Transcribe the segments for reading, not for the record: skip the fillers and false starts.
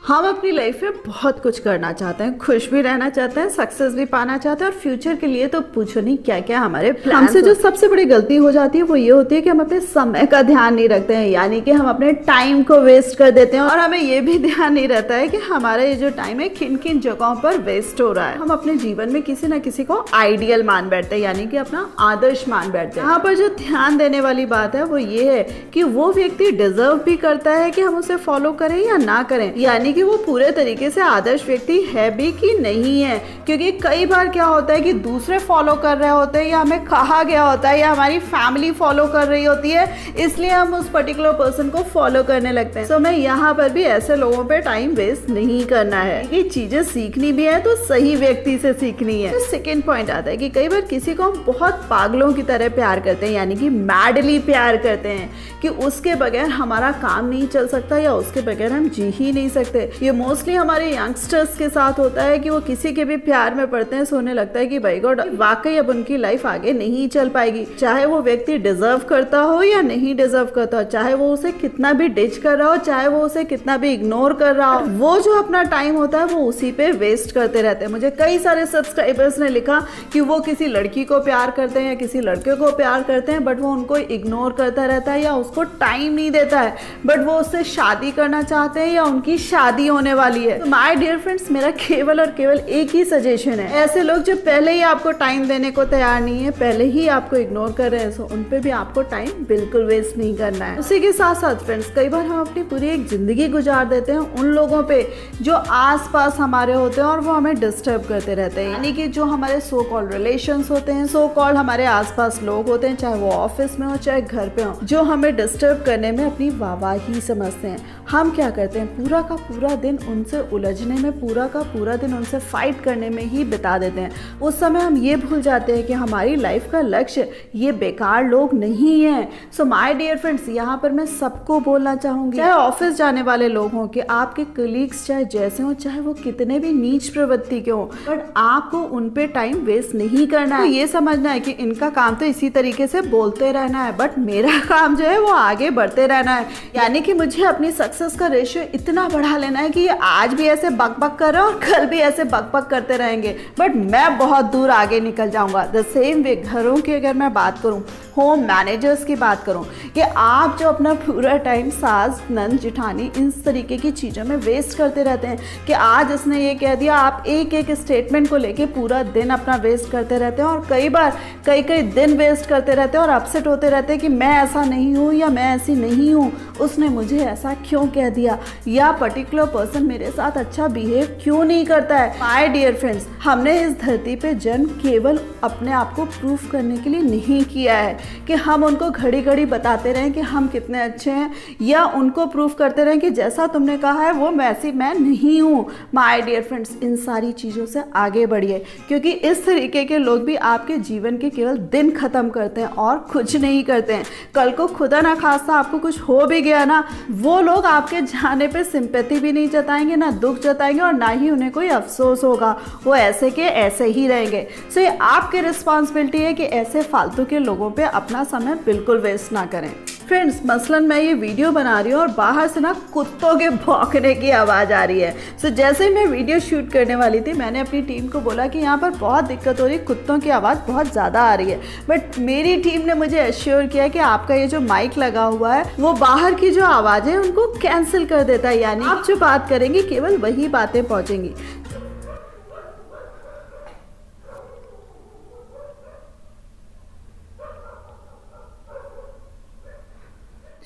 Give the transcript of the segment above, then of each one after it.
हम अपनी लाइफ में बहुत कुछ करना चाहते हैं, खुश भी रहना चाहते हैं, सक्सेस भी पाना चाहते हैं और फ्यूचर के लिए तो पूछो नहीं क्या क्या हमारे प्लान। हमसे जो सबसे बड़ी गलती हो जाती है वो ये होती है कि हम अपने समय का ध्यान नहीं रखते हैं, यानी कि हम अपने टाइम को वेस्ट कर देते हैं और हमें ये भी ध्यान नहीं रहता है कि हमारा ये जो टाइम है किन किन जगहों पर वेस्ट हो रहा है। हम अपने जीवन में किसी ना किसी को आइडियल मान बैठते हैं, यानी कि अपना आदर्श मान बैठते हैं। यहाँ पर जो ध्यान देने वाली बात है वो ये है कि वो व्यक्ति डिजर्व भी करता है कि हम उसे फॉलो करें या ना करें, यानी कि वो पूरे तरीके से आदर्श व्यक्ति है भी कि नहीं है। क्योंकि कई बार क्या होता है कि दूसरे फॉलो कर रहे होते हैं या हमें कहा गया होता है या हमारी फैमिली फॉलो कर रही होती है, इसलिए हम उस पर्टिकुलर पर्सन को फॉलो करने लगते हैं। तो मैं यहाँ पर भी ऐसे लोगों पे टाइम वेस्ट नहीं करना है। ये चीजें सीखनी भी है तो सही व्यक्ति से सीखनी है। तो सेकेंड पॉइंट आता है कि कई बार किसी को हम बहुत पागलों की तरह प्यार करते हैं, यानी कि मैडली प्यार करते हैं कि उसके बगैर हमारा काम नहीं चल सकता या उसके बगैर हम जी ही नहीं सकते। ये मोस्टली हमारे यंगस्टर्स के साथ होता है कि वो किसी के भी प्यार में पड़ते हैं, सोने लगता है कि भाई गॉड वाकई अब उनकी लाइफ आगे नहीं चल पाएगी, चाहे वो व्यक्ति डिजर्व करता हो या नहीं डिजर्व करता हो, चाहे वो उसे कितना भी डिच कर रहा हो, चाहे वो उसे कितना भी इग्नोर कर रहा हो, वो जो अपना टाइम होता है वो उसी पे वेस्ट करते रहते हैं। मुझे कई सारे सब्सक्राइबर्स ने लिखा कि वो किसी लड़की को प्यार करते हैं या किसी लड़के को प्यार करते हैं, बट वो उनको इग्नोर करता रहता है या उसको टाइम नहीं देता है, बट वो उससे शादी करना चाहते हैं या उनकी शादी होने वाली है। तो माय डियर फ्रेंड्स, मेरा केवल और केवल एक ही सजेशन है, ऐसे लोग जो पहले ही आपको टाइम देने को तैयार नहीं है, पहले ही आपको इग्नोर कर रहे हैं, सो उन पे भी आपको टाइम बिल्कुल वेस्ट नहीं करना है। उसी के साथ साथ फ्रेंड्स, कई बार हम अपनी पूरी एक जिंदगी गुजार देते हैं उन लोगों पे जो आस पास हमारे होते हैं और वो हमें डिस्टर्ब करते रहते हैं, यानी कि जो हमारे सो कॉल्ड रिलेशंस होते हैं, सो कॉल्ड हमारे आसपास लोग होते हैं, चाहे वो ऑफिस में हो चाहे घर पे हो, जो हमें डिस्टर्ब करने में अपनी वाहवाही समझते हैं। हम क्या करते हैं, पूरा का पूरा दिन उनसे उलझने में, पूरा का पूरा दिन उनसे फाइट करने में ही बिता देते हैं। उस समय हम ये भूल जाते हैं कि हमारी लाइफ का लक्ष्य ये बेकार लोग नहीं हैं। सो माय डियर फ्रेंड्स, यहाँ पर मैं सबको बोलना चाहूंगी, चाहे ऑफिस जाने वाले लोग हों, कि आपके कलीग्स चाहे जैसे हों, चाहे वो कितने भी नीच प्रवृत्ति के हों, बट आपको उन पे टाइम वेस्ट नहीं करना है। तो ये समझना है कि इनका काम तो इसी तरीके से बोलते रहना है, बट मेरा काम जो है वो आगे बढ़ते रहना है, यानी कि मुझे अपनी सक्सेस का रेशियो इतना बढ़ा लेना है कि ये आज भी ऐसे बक बक कर रहे हैं और कल भी ऐसे बक बक करते रहेंगे, बट मैं बहुत दूर आगे निकल जाऊंगा। द सेम वे घरों की अगर मैं बात करूं, होम मैनेजर्स की बात करूं, कि आप जो अपना पूरा टाइम सास नंद जिठानी इन तरीके की चीज़ों में वेस्ट करते रहते हैं कि आज इसने ये कह दिया, आप एक एक स्टेटमेंट को लेके पूरा दिन अपना वेस्ट करते रहते हैं और कई बार कई दिन वेस्ट करते रहते हैं और अपसेट होते रहते हैं कि मैं ऐसा नहीं हूँ या मैं ऐसी नहीं हूँ, उसने मुझे ऐसा क्यों कह दिया, या पर्टिकुलर पर्सन मेरे साथ अच्छा बिहेव क्यों नहीं करता है। माय डियर फ्रेंड्स, हमने इस धरती पे जन्म केवल अपने आप को प्रूफ करने के लिए नहीं किया है कि हम उनको घड़ी घड़ी बताते रहें कि हम कितने अच्छे हैं, या उनको प्रूफ करते रहें कि जैसा तुमने कहा है वो वैसी मैं नहीं हूँ। माय डियर फ्रेंड्स, इन सारी चीज़ों से आगे बढ़िए, क्योंकि इस तरीके के लोग भी आपके जीवन के केवल दिन खत्म करते हैं और कुछ नहीं करते हैं। कल को खुदा ना खास्ता आपको कुछ हो भी गया ना, वो लोग आपके जाने पे सिंपैथी भी नहीं जताएंगे, ना दुख जताएंगे और ना ही उन्हें कोई अफसोस होगा, वो ऐसे के ऐसे ही रहेंगे। सो ये आपकी रिस्पॉन्सिबिलिटी है कि ऐसे फालतू के लोगों पे अपना समय बिल्कुल वेस्ट ना करें। फ्रेंड्स, मसलन मैं ये वीडियो बना रही हूँ और बाहर से ना कुत्तों के भौंकने की आवाज़ आ रही है। सो जैसे ही मैं वीडियो शूट करने वाली थी, मैंने अपनी टीम को बोला कि यहाँ पर बहुत दिक्कत हो रही है, कुत्तों की आवाज़ बहुत ज़्यादा आ रही है, बट मेरी टीम ने मुझे एश्योर किया कि आपका ये जो माइक लगा हुआ है वो बाहर की जो आवाज़ें हैं उनको कैंसिल कर देता है, यानी आप जो बात करेंगे केवल वही बातें पहुँचेंगी।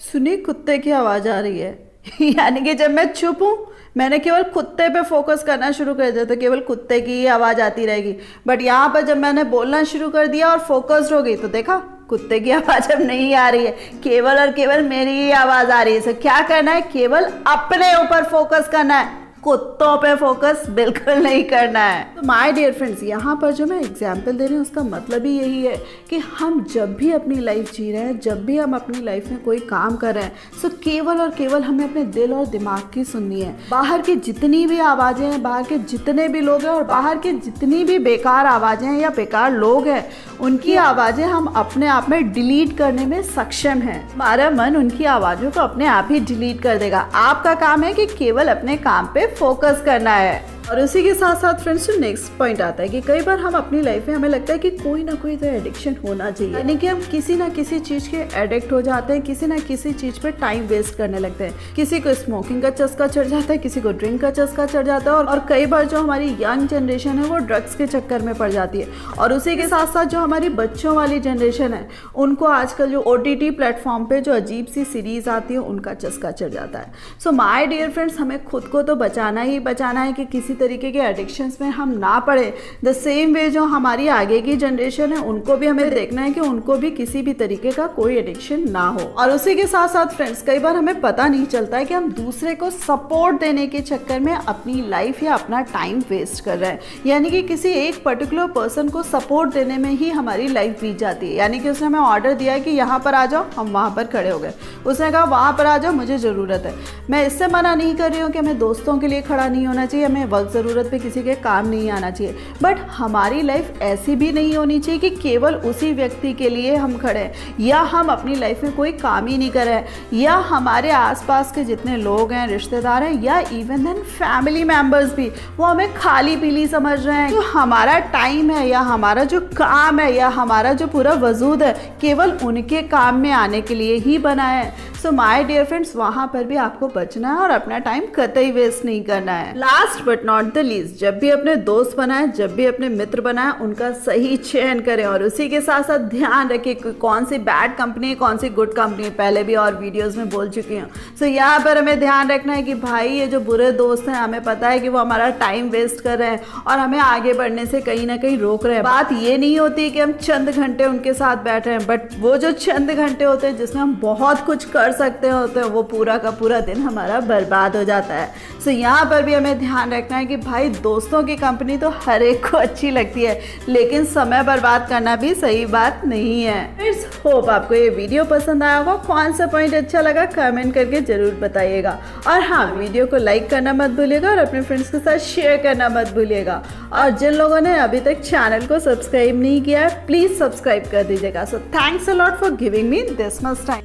सुनिए, कुत्ते की आवाज आ रही है यानी कि जब मैं चुप हूँ, मैंने केवल कुत्ते पे फोकस करना शुरू कर दिया तो केवल कुत्ते की ही आवाज आती रहेगी, बट यहाँ पर जब मैंने बोलना शुरू कर दिया और फोकस्ड हो गई तो देखा कुत्ते की आवाज अब नहीं आ रही है, केवल और केवल मेरी ही आवाज आ रही है। सो क्या करना है, केवल अपने ऊपर फोकस करना है, कुत्तों पे फोकस बिल्कुल नहीं करना है। तो माय डियर फ्रेंड्स, यहाँ पर जो मैं एग्जाम्पल दे रही हूँ उसका मतलब ही यही है कि हम जब भी अपनी लाइफ जी रहे हैं, जब भी हम अपनी लाइफ में कोई काम कर रहे हैं, सो केवल और केवल हमें अपने दिल और दिमाग की सुननी है। बाहर की जितनी भी आवाज़ें हैं, बाहर के जितने भी लोग हैं और बाहर की जितनी भी बेकार आवाज़ें हैं या बेकार लोग हैं, उनकी आवाज़ें हम अपने आप में डिलीट करने में सक्षम हैं। हमारा मन उनकी आवाज़ों को अपने आप ही डिलीट कर देगा। आपका काम है कि केवल अपने काम पे फोकस करना है। और उसी के साथ साथ फ्रेंड्स नेक्स्ट पॉइंट आता है कि कई बार हम अपनी लाइफ में हमें लगता है कि कोई ना कोई तो एडिक्शन होना चाहिए, यानी कि हम किसी ना किसी चीज़ के एडिक्ट हो जाते हैं, किसी ना किसी चीज़ पे टाइम वेस्ट करने लगते हैं। किसी को स्मोकिंग का चस्का चढ़ जाता है, किसी को ड्रिंक का चस्का चढ़ जाता है, और कई बार जो हमारी यंग जनरेशन है वो ड्रग्स के चक्कर में पड़ जाती है। और उसी के साथ साथ जो हमारी बच्चों वाली जनरेशन है उनको आजकल जो OTT प्लेटफॉर्म पे जो अजीब सी सीरीज आती है उनका चस्का चढ़ जाता है। सो माय डियर फ्रेंड्स, हमें खुद को तो बचाना ही बचाना है कि किसी तरीके के एडिक्शंस में हम ना पड़े। द सेम वे जो हमारी आगे की जनरेशन है उनको भी हमें देखना है कि उनको भी किसी भी तरीके का कोई एडिक्शन ना हो। और उसी के साथ साथ फ्रेंड्स कई बार हमें पता नहीं चलता है कि हम दूसरे को सपोर्ट देने के चक्कर में अपनी लाइफ या अपना टाइम वेस्ट कर रहे हैं, यानी कि किसी एक पर्टिकुलर पर्सन को सपोर्ट देने में ही हमारी लाइफ बीत जाती है। यानी कि उसने हमें ऑर्डर दिया है कि यहाँ पर आ जाओ, हम वहाँ पर खड़े हो गए। उसने कहा वहाँ पर आ जाओ, मुझे ज़रूरत है। मैं इससे मना नहीं कर रही हूँ कि हमें दोस्तों के लिए खड़ा नहीं होना चाहिए, हमें वक्त ज़रूरत पे किसी के काम नहीं आना चाहिए, बट हमारी लाइफ ऐसी भी नहीं होनी चाहिए कि केवल उसी व्यक्ति के लिए हम खड़े हैं, या हम अपनी लाइफ में कोई काम ही नहीं कर रहे हैं, या हमारे आसपास के जितने लोग हैं, रिश्तेदार हैं, या इवन देन फैमिली मेंबर्स भी वो हमें खाली पीली समझ रहे हैं। जो हमारा टाइम है या हमारा जो काम है या हमारा जो पूरा वजूद है केवल उनके काम में आने के लिए ही बना है। सो माय डियर फ्रेंड्स, वहाँ पर भी आपको बचना है और अपना टाइम कतई वेस्ट नहीं करना है। Last but not the least, जब भी अपने दोस्त बनाए, जब भी अपने मित्र बनाए, उनका सही चयन करें और उसी के साथ साथ ध्यान रखें कि कौन सी बैड कंपनी है, कौन सी गुड कंपनी है। पहले भी और वीडियोस में बोल चुकी हूँ। सो यहाँ पर हमें ध्यान रखना है कि भाई ये जो बुरे दोस्त हैं, हमें पता है कि वो हमारा टाइम वेस्ट कर रहे हैं और हमें आगे बढ़ने से कहीं ना कहीं रोक रहे हैं। बात ये नहीं होती कि हम चंद घंटे उनके साथ बैठ रहे हैं, बट वो जो चंद घंटे होते हैं जिसमें हम बहुत कुछ कर सकते होते हैं, वो पूरा का पूरा दिन हमारा बर्बाद हो जाता है। सो यहाँ पर भी हमें ध्यान रखना है कि भाई दोस्तों की कंपनी तो हर एक को अच्छी लगती है, लेकिन समय बर्बाद करना भी सही बात नहीं है। फ्रेंड्स, होप आपको ये वीडियो पसंद आया होगा। कौन सा पॉइंट अच्छा लगा कमेंट करके जरूर बताइएगा, और हाँ, वीडियो को लाइक करना मत भूलिएगा और अपने फ्रेंड्स के साथ शेयर करना मत भूलिएगा। और जिन लोगों ने अभी तक चैनल को सब्सक्राइब नहीं किया है, प्लीज सब्सक्राइब कर दीजिएगा। So thanks a lot for giving me this much time.